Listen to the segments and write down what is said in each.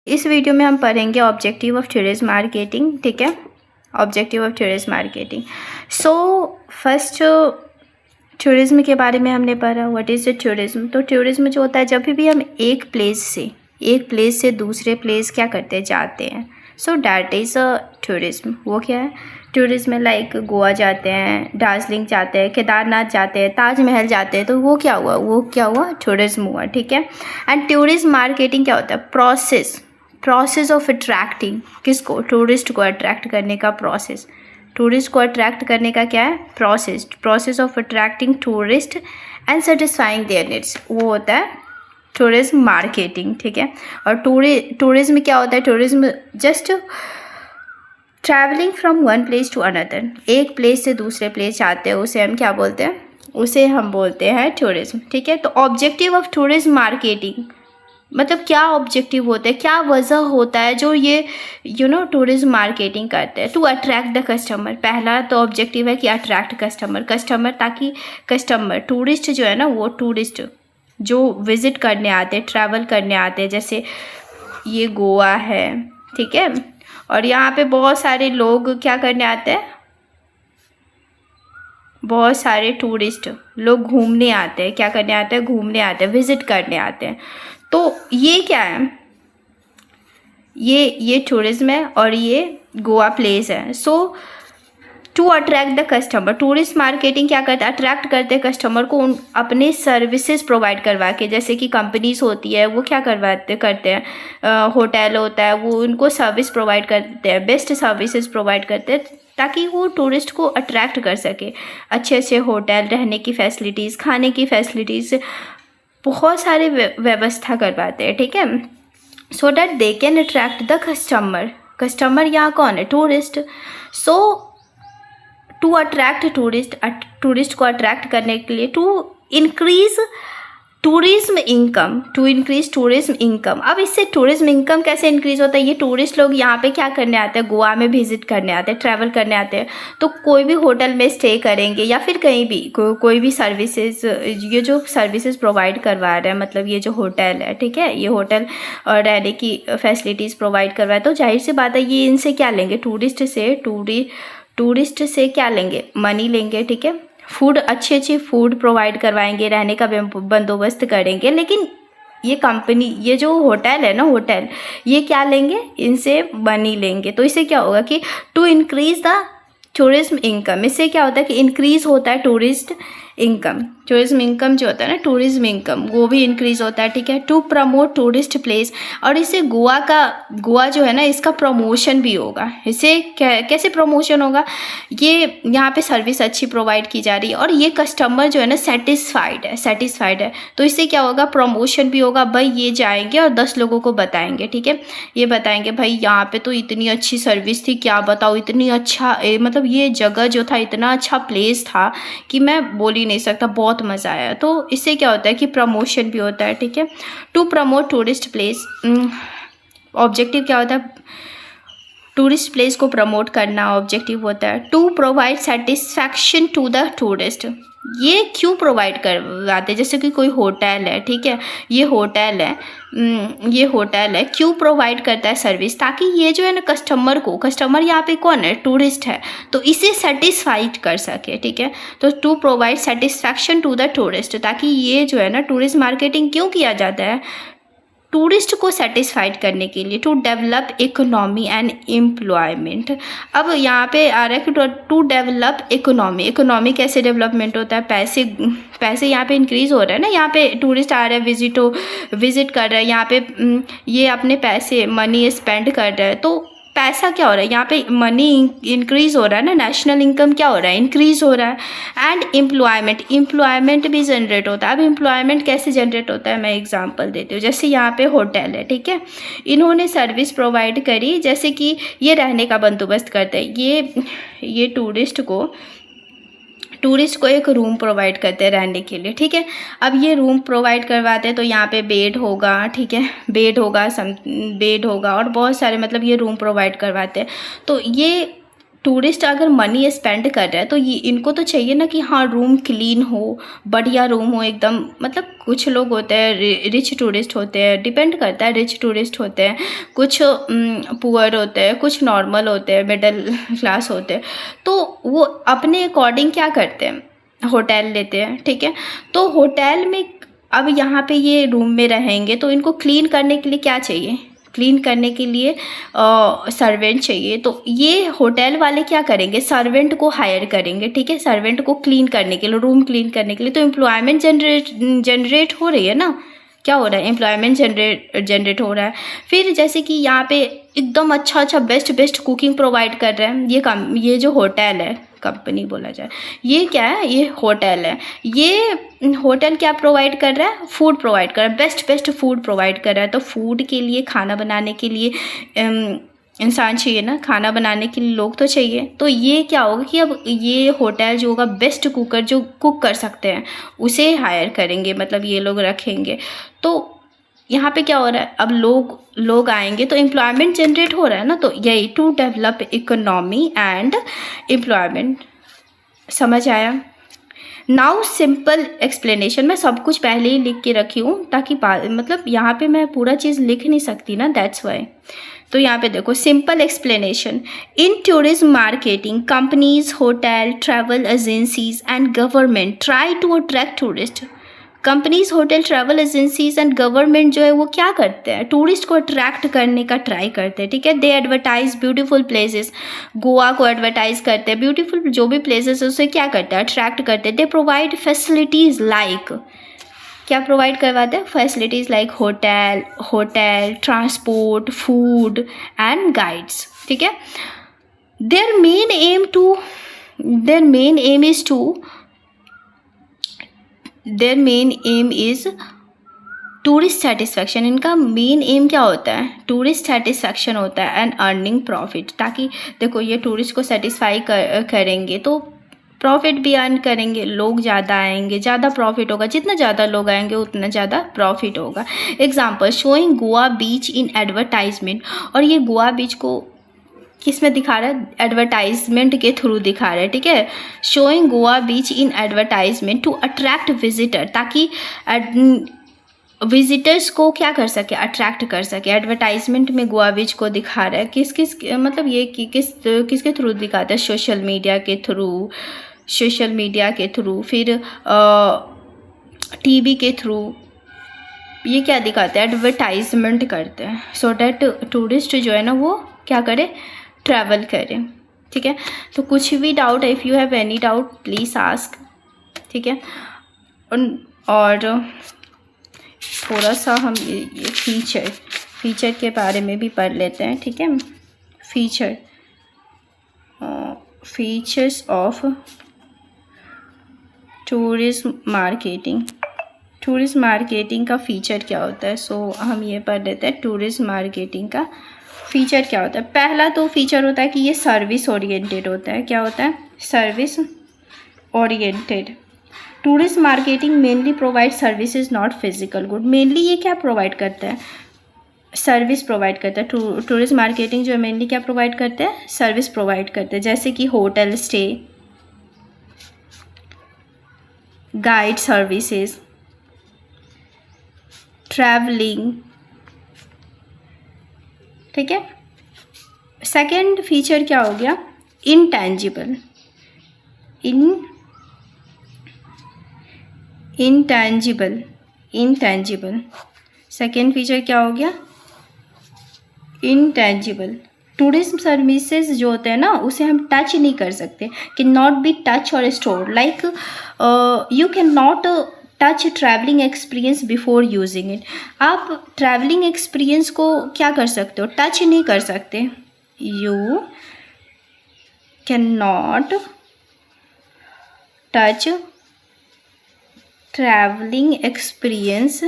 इस वीडियो में हम पढ़ेंगे ऑब्जेक्टिव ऑफ टूरिज्म मार्केटिंग। ठीक है, objective of tourism marketing. So first tourism के बारे में हमने पढ़ा, व्हाट इज़ द टूरिज्म। तो टूरिज्म जो होता है, जब भी हम एक प्लेस से दूसरे प्लेस क्या करते हैं, जाते हैं। So that is a tourism. वो क्या है टूरिज्म में, लाइक गोवा जाते हैं, दार्जिलिंग जाते हैं, केदारनाथ जाते हैं, ताजमहल जाते हैं, तो वो क्या हुआ टूरिज्म हुआ। ठीक है। एंड टूरिज्म मार्केटिंग क्या होता है, प्रोसेस ऑफ अट्रैक्टिंग किसको, टूरिस्ट को अट्रैक्ट करने का प्रोसेस। टूरिस्ट को अट्रैक्ट करने का क्या है, process of attracting tourist and satisfying there needs, वो होता है टूरिज्म मार्केटिंग। ठीक है। और टूरिज्म क्या होता है, tourism just travelling from one place to another, एक प्लेस से दूसरे प्लेस जाते हैं, उसे हम क्या बोलते हैं, उसे हम बोलते हैं टूरिज्म। ठीक है। तो ऑब्जेक्टिव ऑफ टूरिज्म मार्केटिंग मतलब क्या ऑब्जेक्टिव होता है, क्या वजह होता है जो ये टूरिज्म मार्केटिंग करते हैं, टू अट्रैक्ट द कस्टमर। पहला तो ऑब्जेक्टिव है कि अट्रैक्ट कस्टमर, ताकि कस्टमर टूरिस्ट जो है ना, वो टूरिस्ट जो विज़िट करने आते हैं, ट्रैवल करने आते हैं, जैसे ये गोवा है, ठीक है, और यहाँ पे बहुत सारे लोग क्या करने आते हैं, बहुत सारे टूरिस्ट लोग घूमने आते हैं, क्या करने आते हैं, घूमने आते हैं, विज़िट करने आते हैं। तो ये क्या है, ये टूरिज्म है और ये गोवा प्लेस है। So to attract the customer, tourist marketing क्या करता है, अट्रैक्ट करते हैं कस्टमर को अपने सर्विसेज प्रोवाइड करवा के। जैसे कि कंपनीज होती है, वो क्या करते हैं, होटल होता है, वो उनको सर्विस प्रोवाइड करते हैं, बेस्ट सर्विसेज प्रोवाइड करते हैं, ताकि वो टूरिस्ट को अट्रैक्ट कर सके। अच्छे होटल, रहने की फैसिलिटीज़, खाने की फैसिलिटीज़, बहुत सारे व्यवस्था करवाते हैं। ठीक है। So that they can attract the customer यहाँ कौन है, tourist. So to attract tourist को अट्रैक्ट करने के लिए, टू इंक्रीज टूरिज्म इनकम। अब इससे टूरिज्म इनकम कैसे इंक्रीज होता है, ये टूरिस्ट लोग यहाँ पे क्या करने आते हैं, गोवा में विजिट करने आते हैं, ट्रैवल करने आते हैं, तो कोई भी होटल में स्टे करेंगे या फिर कहीं भी कोई भी सर्विसेज, ये जो सर्विसेज प्रोवाइड करवा रहे हैं, मतलब ये जो होटल है, ठीक है, ये होटल और रहने की फैसिलिटीज़ प्रोवाइड करवाए, तो जाहिर सी बात है ये इनसे क्या लेंगे, टूरिस्ट से क्या लेंगे, मनी लेंगे। ठीक है। फूड, अच्छे फूड प्रोवाइड करवाएंगे, रहने का बंदोबस्त करेंगे। लेकिन ये कंपनी, ये जो होटल है ना, होटल ये क्या लेंगे, इनसे मनी लेंगे। तो इससे क्या होगा कि to increase the tourism income, इससे क्या होता है कि इंक्रीज होता है टूरिज्म इनकम जो होता है ना, टूरिज्म इनकम, वो भी इंक्रीज होता है। ठीक है। टू प्रमोट टूरिस्ट प्लेस, और इससे गोवा जो है ना, इसका प्रमोशन भी होगा। इससे कैसे प्रमोशन होगा, ये यहाँ पे सर्विस अच्छी प्रोवाइड की जा रही है और ये कस्टमर जो है ना सेटिस्फाइड है, तो इससे क्या होगा, प्रमोशन भी होगा। भाई ये जाएंगे और 10 लोगों को बताएंगे। ठीक है। ये बताएंगे भाई यहाँ पे तो इतनी अच्छी सर्विस थी, क्या बताओ, इतनी अच्छा मतलब ये जगह जो था, इतना अच्छा प्लेस था कि मैं बोल ही नहीं सकता, बहुत मज़ा आया। तो इससे क्या होता है कि प्रमोशन भी होता है। ठीक है। To promote tourist place, objective क्या होता है, टूरिस्ट प्लेस को प्रमोट करना ऑब्जेक्टिव होता है। To provide satisfaction to the tourist, ये क्यों प्रोवाइड करवाते, जैसे कि कोई होटल है, ठीक है, ये होटल है, क्यों प्रोवाइड करता है सर्विस, ताकि ये जो है ना कस्टमर यहाँ पे कौन है, टूरिस्ट है, तो इसे सेटिस्फाइड कर सके। ठीक है। तो to provide satisfaction to the tourist, ताकि ये जो है ना टूरिस्ट मार्केटिंग क्यों किया जाता है, टूरिस्ट को सेटिस्फाइड करने के लिए। To develop economy and employment, अब यहाँ पे आ रहा है कि टू डेवलप इकोनॉमी कैसे डेवलपमेंट होता है, पैसे यहाँ पे इंक्रीज हो रहा है ना, यहाँ पे टूरिस्ट आ रहे हैं, विजिट कर रहे हैं, यहाँ पे ये अपने पैसे मनी स्पेंड कर रहे हैं, तो पैसा क्या हो रहा है, यहाँ पे मनी इंक्रीज हो रहा है ना, नेशनल इनकम क्या हो रहा है, इंक्रीज हो रहा है। एंड एम्प्लॉयमेंट भी जनरेट होता है। अब एम्प्लॉयमेंट कैसे जनरेट होता है, मैं एग्जांपल देती हूँ। जैसे यहाँ पे होटल है, ठीक है, इन्होंने सर्विस प्रोवाइड करी, जैसे कि ये रहने का बंदोबस्त करते हैं, ये टूरिस्ट को एक रूम प्रोवाइड करते हैं रहने के लिए। ठीक है। अब ये रूम प्रोवाइड करवाते हैं, तो यहाँ पे बेड होगा, ठीक है, बेड होगा और बहुत सारे, मतलब ये रूम प्रोवाइड करवाते हैं। तो ये टूरिस्ट अगर मनी स्पेंड कर रहा है तो ये इनको तो चाहिए ना कि हाँ रूम क्लीन हो, बढ़िया रूम हो एकदम। मतलब कुछ लोग होते हैं रिच टूरिस्ट होते हैं, डिपेंड करता है, रिच टूरिस्ट होते हैं, कुछ पुअर होते हैं, कुछ नॉर्मल होते हैं, मिडिल क्लास होते हैं। तो वो अपने अकॉर्डिंग क्या करते हैं, होटल लेते हैं, ठीक है। तो होटल में अब यहाँ पे ये रूम में रहेंगे तो इनको क्लीन करने के लिए क्या चाहिए, क्लीन करने के लिए सर्वेंट चाहिए। तो ये होटल वाले क्या करेंगे, सर्वेंट को हायर करेंगे, ठीक है, सर्वेंट को क्लीन करने के लिए, रूम क्लीन करने के लिए। तो एम्प्लॉयमेंट जनरेट हो रही है ना, क्या हो रहा है, एम्प्लॉयमेंट जनरेट हो रहा है। फिर जैसे कि यहाँ पे एकदम अच्छा बेस्ट कुकिंग प्रोवाइड कर रहे हैं ये जो होटल है, कंपनी बोला जाए, ये क्या है, ये होटल है। ये होटल क्या प्रोवाइड कर रहा है, फूड प्रोवाइड कर रहा है, बेस्ट फूड प्रोवाइड कर रहा है। तो फूड के लिए, खाना बनाने के लिए इंसान चाहिए ना, खाना बनाने के लिए लोग तो चाहिए। तो ये क्या होगा कि अब ये होटल जो होगा, बेस्ट कुकर जो कुक कर सकते हैं उसे हायर करेंगे, मतलब ये लोग रखेंगे। तो यहाँ पे क्या हो रहा है, अब लोग आएंगे तो एम्प्लॉयमेंट जनरेट हो रहा है ना। तो यही to develop economy and employment. समझ आया? नाउ सिंपल एक्सप्लेनेशन, मैं सब कुछ पहले ही लिख के रखी हूँ ताकि मतलब यहाँ पे मैं पूरा चीज़ लिख नहीं सकती ना, दैट्स वाई। तो यहाँ पे देखो simple explanation. In tourism marketing companies, hotel, travel agencies and government try to attract tourist. Companies, hotel, travel agencies and government जो है वो क्या करते हैं, टूरिस्ट को अट्रैक्ट करने का ट्राई करते हैं, ठीक है। दे एडवर्टाइज ब्यूटीफुल प्लेसेस, गोवा को एडवर्टाइज करते हैं, ब्यूटीफुल जो भी प्लेसेस है उसे क्या करते हैं, अट्रैक्ट करते हैं। दे प्रोवाइड फैसिलिटीज़ लाइक, क्या प्रोवाइड करवाते हैं, facilities like hotel, transport, food and guides, ठीक है। Their main aim is tourist satisfaction. इनका मेन एम क्या होता है, टूरिस्ट सेटिस्फैक्शन होता है एंड अर्निंग प्रॉफिट। ताकि देखो ये टूरिस्ट को सेटिस्फाई करेंगे तो प्रॉफिट भी अर्न करेंगे, लोग ज़्यादा आएंगे, ज़्यादा प्रॉफिट होगा, जितना ज़्यादा लोग आएंगे उतना ज़्यादा प्रॉफिट होगा। Example, showing Goa beach in advertisement. और ये गोवा बीच को किस में दिखा रहा है, एडवर्टाइजमेंट के थ्रू दिखा रहा है, ठीक है। Showing Goa beach in advertisement to attract visitor, ताकि विजिटर्स को क्या कर सके, अट्रैक्ट कर सके। एडवर्टाइजमेंट में गोवा बीच को दिखा रहा है, किस मतलब ये किसके थ्रू दिखाता है, सोशल मीडिया के थ्रू, फिर टीवी के थ्रू। ये क्या दिखाते हैं, एडवर्टाइजमेंट करते हैं, सो डैट टूरिस्ट जो है ना वो क्या करे, ट्रैवल करें, ठीक है। तो कुछ भी डाउट है, if you have any doubt please ask, ठीक है। और थोड़ा सा हम ये फीचर के बारे में भी पढ़ लेते हैं, ठीक है। फीचर्स ऑफ टूरिज्म मार्केटिंग का फीचर क्या होता है। सो हम ये पढ़ लेते हैं, टूरिज्म मार्केटिंग का फीचर क्या होता है। पहला तो फीचर होता है कि ये सर्विस ओरिएंटेड होता है। क्या होता है, service oriented. Tourist marketing mainly provide services not physical good. Mainly ये क्या प्रोवाइड करता है, सर्विस प्रोवाइड करता है। टूरिस्ट मार्केटिंग जो है मेनली क्या प्रोवाइड करते हैं, सर्विस प्रोवाइड करते हैं। जैसे कि hotel stay, guide services, travelling, ठीक है। सेकेंड फीचर क्या हो गया, इंटेंजिबल। सेकेंड फीचर क्या हो गया, इंटेंजिबल। टूरिज्म सर्विसेज जो होते हैं ना उसे हम टच नहीं कर सकते, कैन नॉट बी टच और store. Like you can not touch travelling experience before using it. आप ट्रैवलिंग एक्सपीरियंस को क्या कर सकते हो, टच नहीं कर सकते। You can not touch travelling experience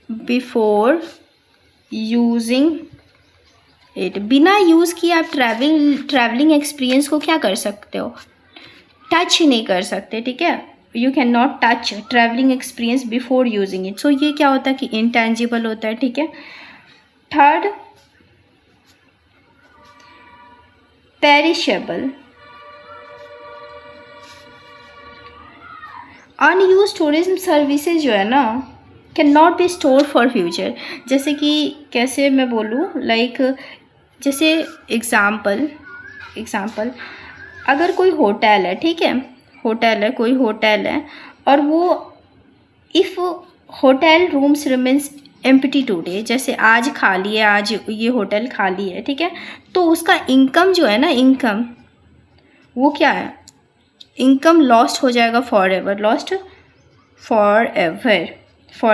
before using it. बिना यूज़ किए आप ट्रैवलिंग एक्सपीरियंस को क्या कर सकते हो, टच नहीं कर सकते, ठीक है। You can not touch travelling experience before using it. So ये क्या होता है कि इंटेंजिबल होता है, ठीक है। Third perishable, unused tourism services जो है ना can not be store for future. जैसे कि कैसे मैं बोलूँ, लाइक जैसे एग्ज़ाम्पल अगर कोई होटल है, ठीक है, कोई होटल है और वो if hotel rooms remains empty today, जैसे आज खाली है, आज ये होटल खाली है, ठीक है, तो उसका इनकम जो है ना, इनकम वो क्या है, इनकम लॉस्ट हो जाएगा, lost for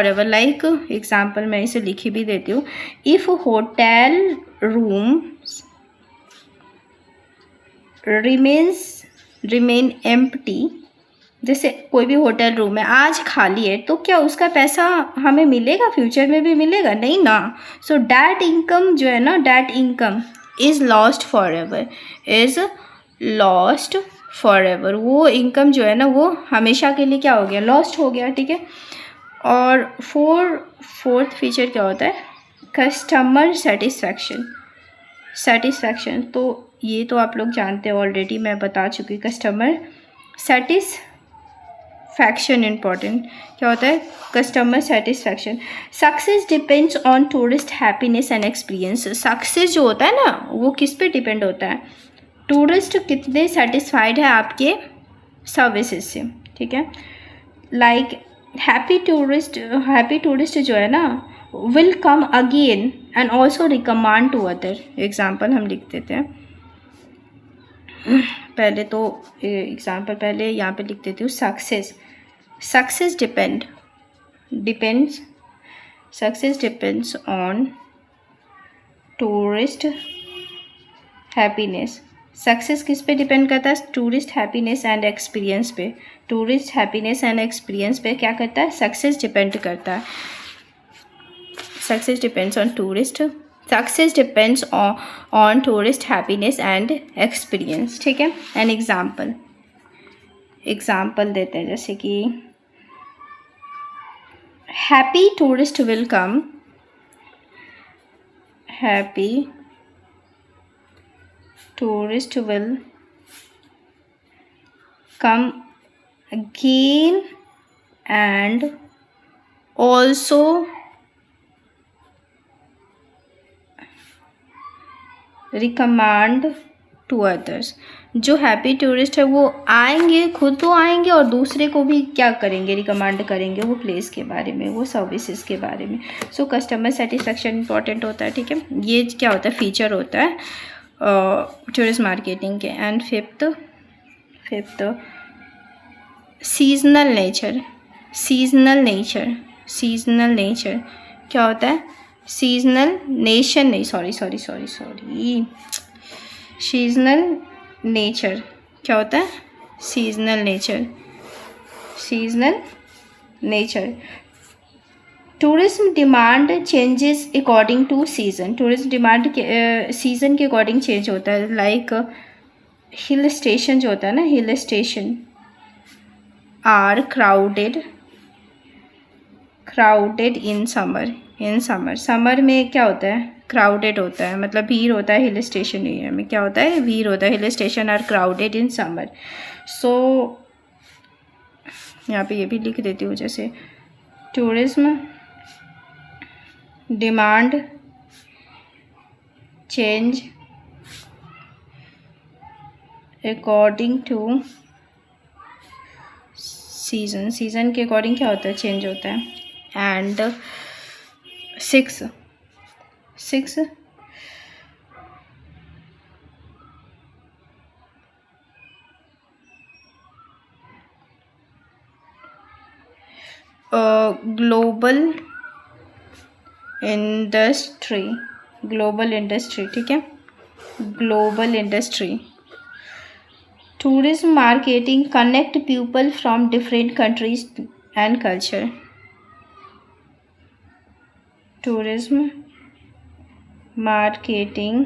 ever. Like example मैं इसे लिखी भी देती हूँ, if hotel room remain empty, जैसे कोई भी होटल रूम है आज खाली है, तो क्या उसका पैसा हमें मिलेगा, फ्यूचर में भी मिलेगा? नहीं ना। सो डैट इनकम जो है ना, that income is lost for ever, वो इनकम जो है ना वो हमेशा के लिए क्या हो गया, लॉस्ट हो गया, ठीक है। और फोर्थ फीचर क्या होता है, कस्टमर सेटिस्फैक्शन। तो ये तो आप लोग जानते हो ऑलरेडी, मैं बता चुकी। कस्टमर सेटिस्फैक्शन इम्पॉर्टेंट क्या होता है, customer satisfaction. Success depends on tourist happiness and experience. Success जो होता है ना वो किस पे डिपेंड होता है, टूरिस्ट कितने सेटिस्फाइड है आपके सर्विसेज से, ठीक है। लाइक हैप्पी टूरिस्ट जो है ना will come again and also recommend to other. Example हम लिख देते हैं, पहले तो एग्जाम्पल पहले यहाँ पे लिख देती हूँ। Success depends on tourist happiness. Success किस पे डिपेंड करता है, टूरिस्ट हैप्पीनेस एंड एक्सपीरियंस पे। टूरिस्ट हैप्पीनेस एंड एक्सपीरियंस पे क्या करता है, सक्सेस डिपेंड करता है। Success depends on tourist happiness and experience, ठीक है। एन एग्जाम्पल देते हैं, जैसे कि happy tourist will come again and also recommend to others। जो हैप्पी टूरिस्ट है वो आएंगे, खुद तो आएंगे और दूसरे को भी क्या करेंगे, रिकमेंड करेंगे वो प्लेस के बारे में, वो सर्विसेज के बारे में। सो कस्टमर सेटिस्फैक्शन इंपॉर्टेंट होता है, ठीक है। ये क्या होता है, फीचर होता है टूरिस्ट मार्केटिंग के। एंड फिफ्थ सीजनल नेचर क्या होता है, सीजनल नेचर क्या होता है, seasonal nature. Tourism demand changes according to season. Tourism demand season के अकॉर्डिंग चेंज होता है। लाइक हिल स्टेशन जो होता है ना, hill station are crowded in summer में क्या होता है, क्राउडेड होता है, मतलब भीड़ होता है। हिल स्टेशन एरिया में क्या होता है, भीड़ होता है। Hill station are crowded in summer. So यहाँ पे ये भी लिख देती हूँ, जैसे tourism demand change according to season के अकॉर्डिंग क्या होता है, चेंज होता है। एंड सिक्स ग्लोबल इंडस्ट्री, ठीक है, global industry. Tourism marketing connect people from different countries and culture. Tourism marketing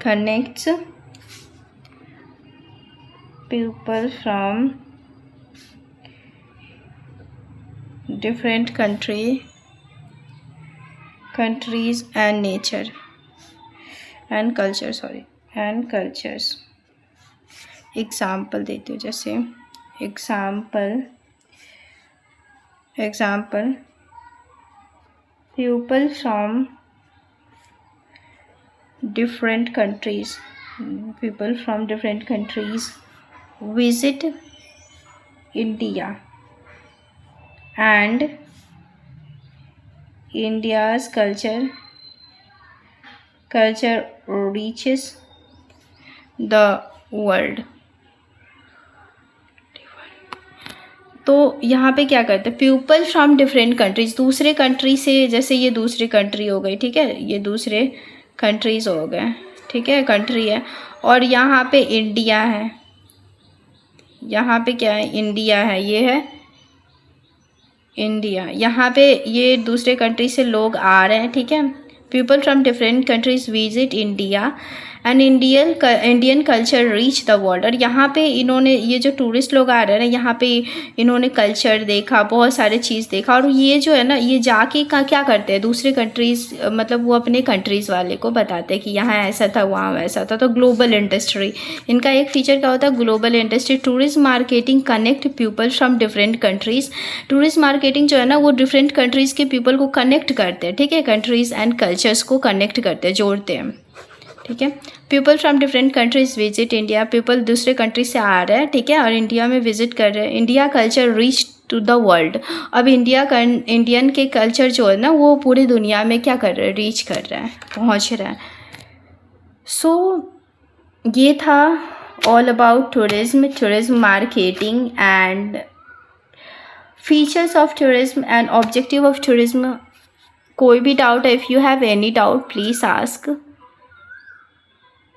connects people from different countries and nature and culture, sorry, and cultures. Example देती हूँ, जैसे example people from different countries visit India and India's culture reaches the world। तो यहाँ पे क्या करते हैं, people from different countries, दूसरे कंट्री से, जैसे ये दूसरी कंट्री हो गई, ठीक है, ये दूसरे कंट्रीज हो गए, ठीक है, कंट्री है, और यहाँ पे इंडिया है, यहाँ पे क्या है, इंडिया है, ये है इंडिया, यहाँ पे ये दूसरे कंट्री से लोग आ रहे हैं, ठीक है। People from different countries visit India and Indian culture reach the world. और यहाँ पे इन्होंने, ये जो टूरिस्ट लोग आ रहे हैं ना, यहाँ पे इन्होंने कल्चर देखा, बहुत सारे चीज़ देखा, और ये जो है ना, ये जाके क्या करते हैं, दूसरे कंट्रीज़, मतलब वो अपने कंट्रीज़ वाले को बताते हैं कि यहाँ ऐसा था, वहाँ वैसा था। तो ग्लोबल इंडस्ट्री, इनका एक फीचर क्या होता है, global industry. Tourism marketing connect people from different countries. Tourist marketing जो है ना, वो डिफरेंट कंट्रीज़ के पीपल को कनेक्ट करते हैं, ठीक है, कंट्रीज़ एंड कल्चर्स को कनेक्ट करते हैं, जोड़ते हैं, ठीक है। People from different countries visit India, people दूसरे कंट्री से आ रहे हैं, ठीक है, और इंडिया में विजिट कर रहे हैं। India culture reach to the world. अब इंडियन के कल्चर जो है ना, वो पूरी दुनिया में क्या कर रहे हैं, रीच कर रहे हैं, पहुंच रहे हैं। सो ये था all about tourism marketing and features of tourism and objective of tourism. कोई भी डाउट है, if you have any doubt please ask.